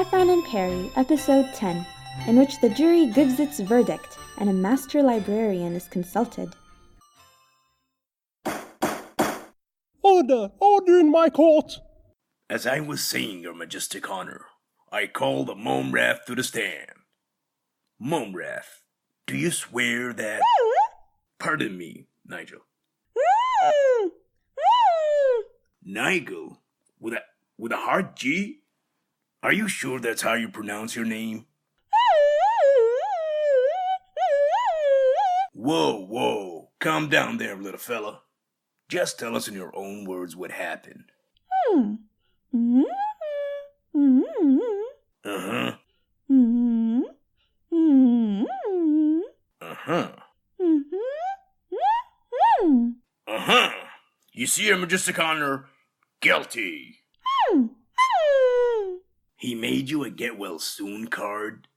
Saffron and Peri, Episode 10, in which the jury gives its verdict and a master librarian is consulted. Order! Order in my court! As I was saying, Your Majestic Honor, I call the Momrath to the stand. Momrath, do you swear that... Pardon me, Nigel. Nigel? With a hard G? Are you sure that's how you pronounce your name? Whoa. Calm down there, little fella. Just tell us in your own words what happened. Uh-huh. Uh-huh. Uh-huh. You see, Your Majestic Honor, guilty. He made you a get-well-soon card?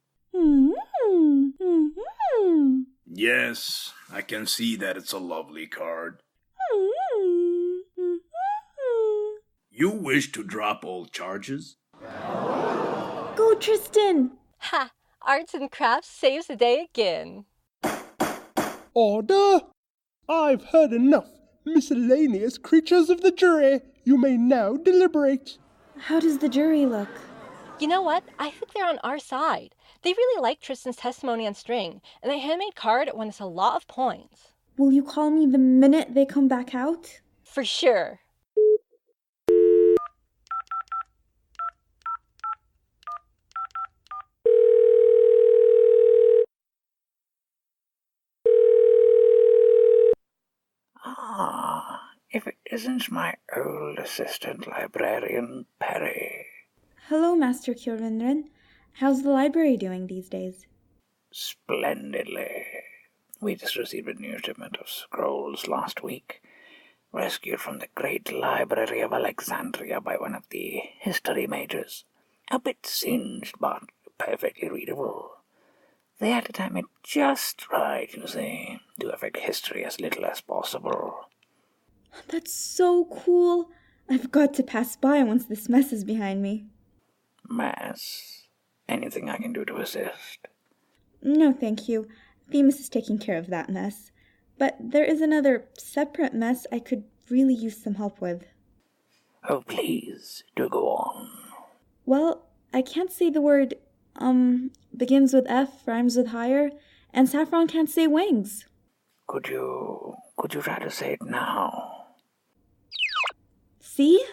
Yes, I can see that it's a lovely card. You wish to drop all charges? Go, Tristan! Ha! Arts and crafts saves the day again. Order! I've heard enough. Miscellaneous creatures of the jury, you may now deliberate. How does the jury look? You know what? I think they're on our side. They really like Tristan's testimony on string, and the handmade card won us a lot of points. Will you call me the minute they come back out? For sure. If it isn't my old assistant librarian, Peri. Hello, Master Kjorvindren. How's the library doing these days? Splendidly. We just received a new shipment of scrolls last week, rescued from the great library of Alexandria by one of the history majors. A bit singed, but perfectly readable. They had to time it just right, you see, to affect history as little as possible. That's so cool. I've got to pass by once this mess is behind me. Mess? Anything I can do to assist? No, thank you. Themis is taking care of that mess. But there is another separate mess I could really use some help with. Oh, please, do go on. Well, I can't say the word, begins with F, rhymes with higher, and Saffron can't say wings. Could you try to say it now? See?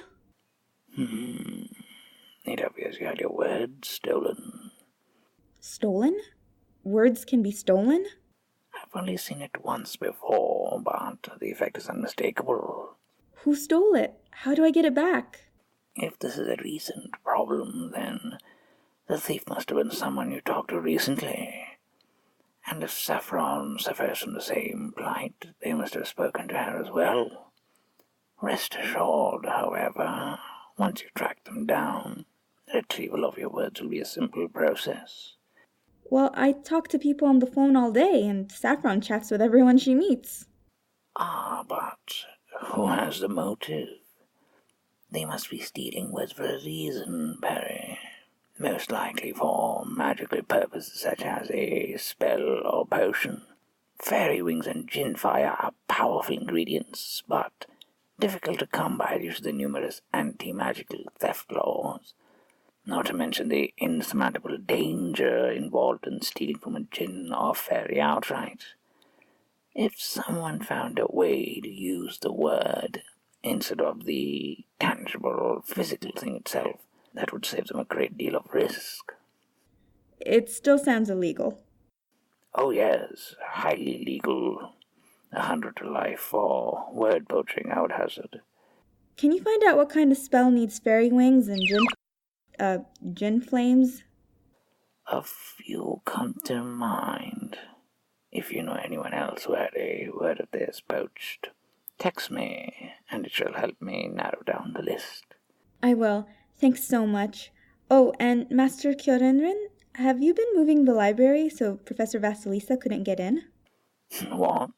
It obviously had your words stolen. Stolen? Words can be stolen? I've only seen it once before, but the effect is unmistakable. Who stole it? How do I get it back? If this is a recent problem, then the thief must have been someone you talked to recently. And if Saffron suffers from the same plight, they must have spoken to her as well. Rest assured, however, once you track them down, the retrieval of your words will be a simple process. Well, I talk to people on the phone all day, and Saffron chats with everyone she meets. But who has the motive? They must be stealing words for a reason, Peri. Most likely for magical purposes such as a spell or potion. Fairy wings and gin fire are powerful ingredients, but difficult to come by due to the numerous anti-magical theft laws, not to mention the insurmountable danger involved in stealing from a djinn or fairy outright. If someone found a way to use the word instead of the tangible physical thing itself, that would save them a great deal of risk. It still sounds illegal. Oh yes, highly legal. 100 to life for word poaching, I would hazard. Can you find out what kind of spell needs fairy wings and gin flames? A few come to mind. If you know anyone else who had a word of theirs poached, text me, and it shall help me narrow down the list. I will. Thanks so much. Oh, and Master Kjorvindren, have you been moving the library so Professor Vasilisa couldn't get in? What?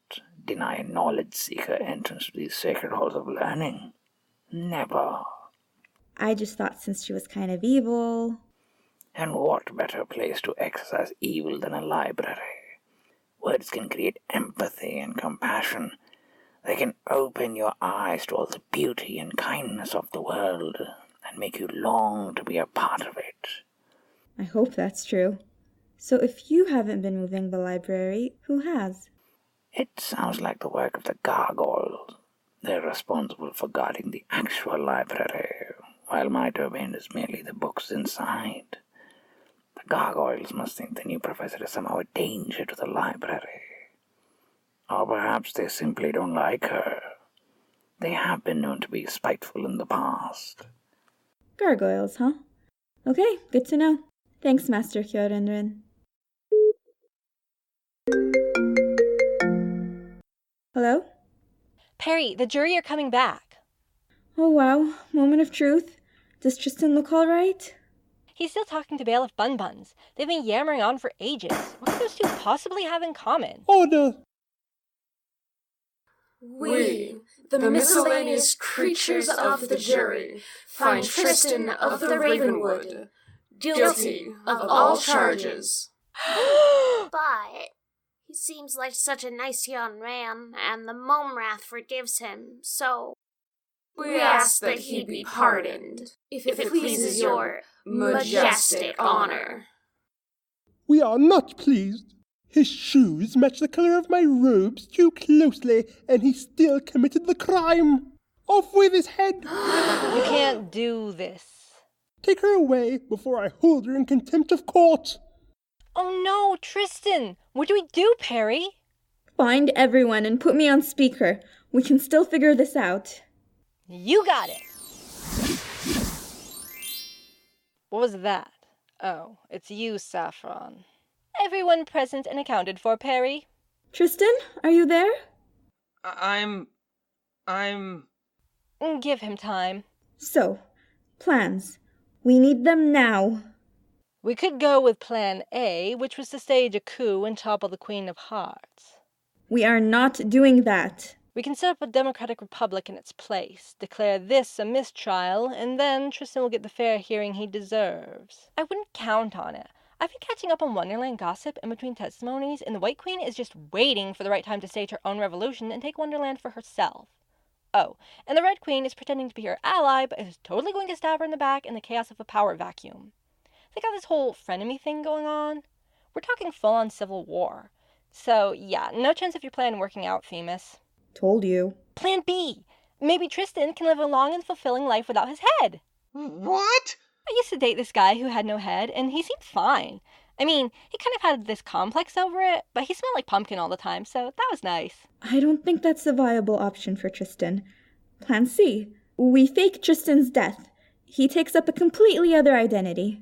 Deny a knowledge seeker entrance to these sacred halls of learning? Never. I just thought since she was kind of evil. And what better place to exercise evil than a library? Words can create empathy and compassion. They can open your eyes to all the beauty and kindness of the world and make you long to be a part of it. I hope that's true. So if you haven't been moving the library, who has? It sounds like the work of the gargoyles. They're responsible for guarding the actual library, while my domain is merely the books inside. The gargoyles must think the new professor is somehow a danger to the library. Or perhaps they simply don't like her. They have been known to be spiteful in the past. Gargoyles, huh? Okay, good to know. Thanks, Master Kyorenrin. Hello? Peri, the jury are coming back. Oh wow, moment of truth. Does Tristan look all right? He's still talking to Bailiff Bunbuns. They've been yammering on for ages. What could those two possibly have in common? Order! We, the miscellaneous creatures of the jury, find Tristan of the Ravenwood guilty of all charges. But he seems like such a nice young man, and the Momrath forgives him, so We ask that he be pardoned, if it pleases your majestic honor. We are not pleased. His shoes match the color of my robes too closely, and he still committed the crime. Off with his head! You can't do this. Take her away before I hold her in contempt of court. Oh no, Tristan! What do we do, Peri? Find everyone and put me on speaker. We can still figure this out. You got it! What was that? Oh, it's you, Saffron. Everyone present and accounted for, Peri. Tristan, are you there? I'm... Give him time. So, plans. We need them now. We could go with Plan A, which was to stage a coup and topple the Queen of Hearts. We are not doing that. We can set up a democratic republic in its place, declare this a mistrial, and then Tristan will get the fair hearing he deserves. I wouldn't count on it. I've been catching up on Wonderland gossip in between testimonies, and the White Queen is just waiting for the right time to stage her own revolution and take Wonderland for herself. Oh, and the Red Queen is pretending to be her ally, but is totally going to stab her in the back in the chaos of a power vacuum. They got this whole frenemy thing going on. We're talking full-on civil war. So, yeah, no chance of your plan working out, Themis. Told you. Plan B. Maybe Tristan can live a long and fulfilling life without his head. What? I used to date this guy who had no head, and he seemed fine. I mean, he kind of had this complex over it, but he smelled like pumpkin all the time, so that was nice. I don't think that's a viable option for Tristan. Plan C. We fake Tristan's death. He takes up a completely other identity.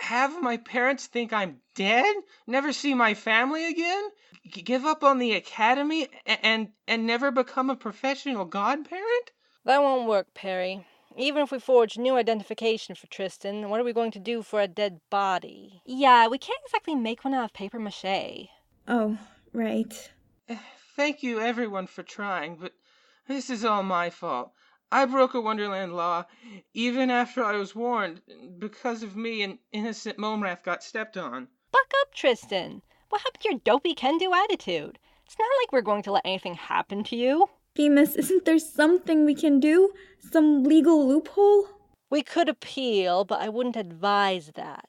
Have my parents think I'm dead? Never see my family again? Give up on the academy and never become a professional godparent? That won't work, Peri. Even if we forge new identification for Tristan, what are we going to do for a dead body? Yeah, we can't exactly make one out of papier-mâché. Oh, right. Thank you, everyone, for trying, but this is all my fault. I broke a Wonderland law, even after I was warned. Because of me, an innocent Momrath got stepped on. Buck up, Tristan! What happened to your dopey can-do attitude? It's not like we're going to let anything happen to you. Themis, isn't there something we can do? Some legal loophole? We could appeal, but I wouldn't advise that.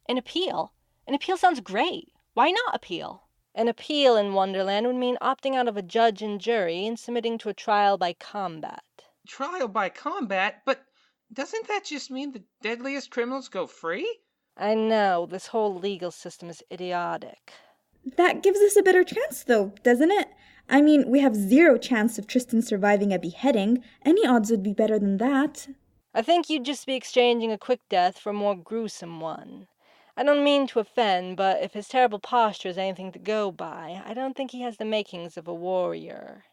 An appeal? An appeal sounds great. Why not appeal? An appeal in Wonderland would mean opting out of a judge and jury and submitting to a trial by combat. Trial by combat? But doesn't that just mean the deadliest criminals go free? I know, this whole legal system is idiotic. That gives us a better chance, though, doesn't it? I mean, we have 0 chance of Tristan surviving a beheading. Any odds would be better than that. I think you'd just be exchanging a quick death for a more gruesome one. I don't mean to offend, but if his terrible posture is anything to go by, I don't think he has the makings of a warrior.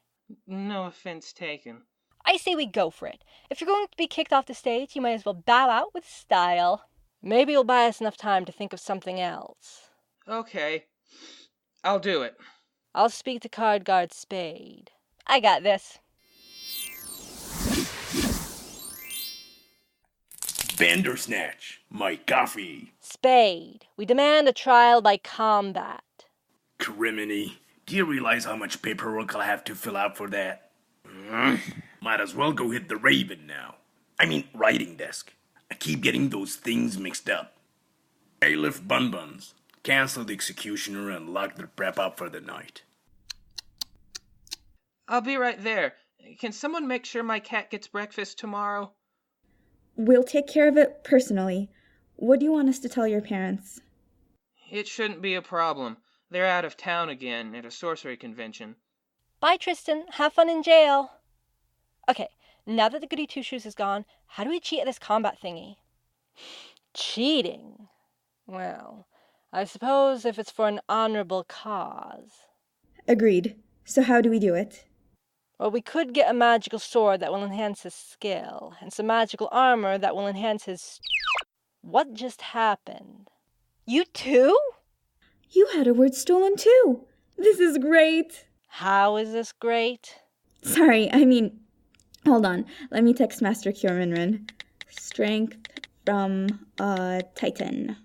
No offense taken. I say we go for it. If you're going to be kicked off the stage, you might as well bow out with style. Maybe you'll buy us enough time to think of something else. Okay, I'll do it. I'll speak to Card Guard Spade. I got this. Bandersnatch, my coffee. Spade, we demand a trial by combat. Criminy, do you realize how much paperwork I'll have to fill out for that? Might as well go hit the Raven now. I mean, writing desk. I keep getting those things mixed up. Bailiff Bunbuns, cancel the executioner and lock the prep up for the night. I'll be right there. Can someone make sure my cat gets breakfast tomorrow? We'll take care of it personally. What do you want us to tell your parents? It shouldn't be a problem. They're out of town again at a sorcery convention. Bye, Tristan. Have fun in jail. Okay, now that the goody two-shoes is gone, how do we cheat at this combat thingy? Cheating? Well, I suppose if it's for an honorable cause. Agreed. So how do we do it? Well, we could get a magical sword that will enhance his skill, and some magical armor that will enhance his... What just happened? You too? You had a word stolen too. This is great. How is this great? Sorry, hold on. Let me text Master Kyorinrin. Strength from a Titan.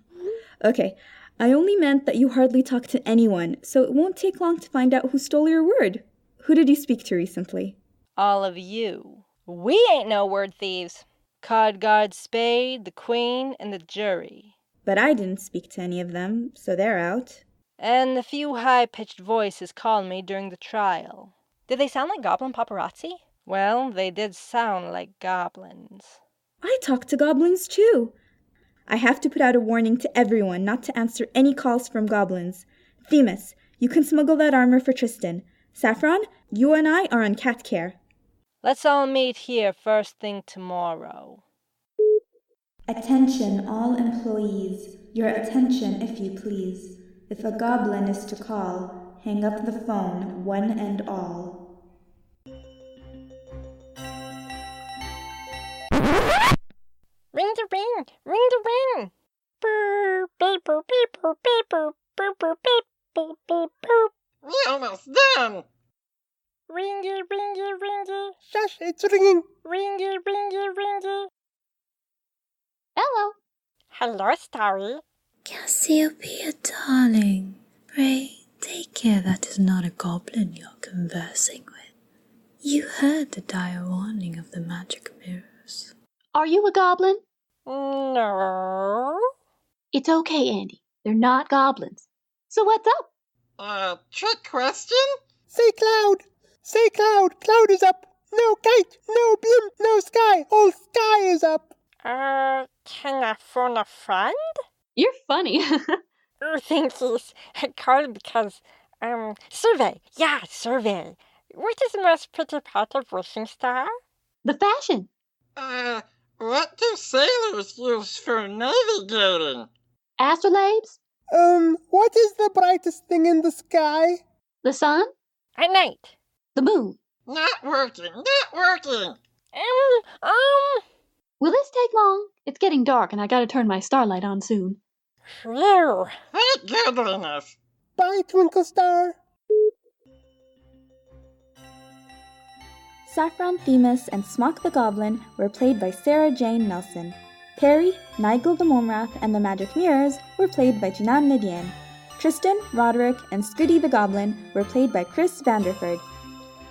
Okay, I only meant that you hardly talk to anyone, so it won't take long to find out who stole your word. Who did you speak to recently? All of you. We ain't no word thieves. Codguard Spade, the Queen, and the jury. But I didn't speak to any of them, so they're out. And the few high-pitched voices called me during the trial. Did they sound like goblin paparazzi? Well, they did sound like goblins. I talked to goblins too. I have to put out a warning to everyone not to answer any calls from goblins. Themis, you can smuggle that armor for Tristan. Saffron, you and I are on cat care. Let's all meet here first thing tomorrow. Attention all employees. Your attention if you please. If a goblin is to call, hang up the phone, one and all. Ring the ring! Ring the ring! Boop, beep, boop, beep, boop, beep, boop, boop, boop, beep, beep, beep, boop. We're almost done! Ringy, ringy, ringy. Shush, it's ringing. Ringy, ringy, ringy. Hello. Hello, Starry. Cassiopeia, darling. Pray, take care that is not a goblin you're conversing with. You heard the dire warning of the magic mirrors. Are you a goblin? No. It's okay, Andy. They're not goblins. So what's up? Trick question? Say Cloud. Say Cloud. Cloud is up. No kite. No blimp. No sky. All sky is up. Can I phone a friend? You're funny. Thanks. I called because, survey. Yeah, survey. What is the most pretty part of Wishing Star? The fashion. What do sailors use for navigating? Astrolabes? What is the brightest thing in the sky? The sun? At night. The moon? Not working. Will this take long? It's getting dark and I gotta turn my starlight on soon. Phew. Thank goodness. Bye, Twinkle Star. Saffron, Themis, and Smock the Goblin were played by Sarah Jane Nelson. Peri, Nigel the Momrath, and the Magic Mirrors were played by Jinan Nadian. Tristan, Roderick, and Scooty the Goblin were played by Chris Vanderford.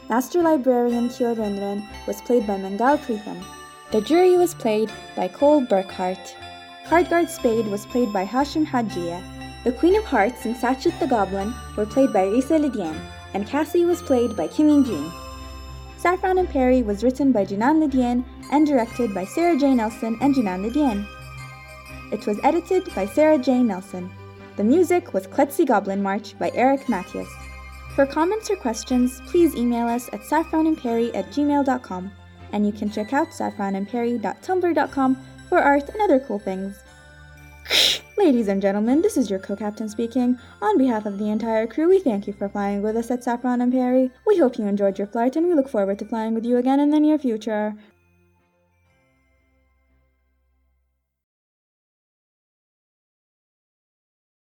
Master Librarian Kyorinrin was played by Mangal Pritham. The jury was played by Cole Burkhart. Cardguard Spade was played by Hashim Hajia. The Queen of Hearts and Sachet the Goblin were played by Risa Lidian, and Cassie was played by Kim Jin. Saffron and Peri was written by Jinan Lidian and directed by Sarah J. Nelson and Jinan Lidian. It was edited by Sarah J. Nelson. The music was Klutzy Goblin March by Eric Mathias. For comments or questions, please email us at saffronandperi@gmail.com, and you can check out saffronandperi.tumblr.com for art and other cool things. Ladies and gentlemen, this is your co-captain speaking. On behalf of the entire crew, we thank you for flying with us at Saffron and Peri. We hope you enjoyed your flight, and we look forward to flying with you again in the near future.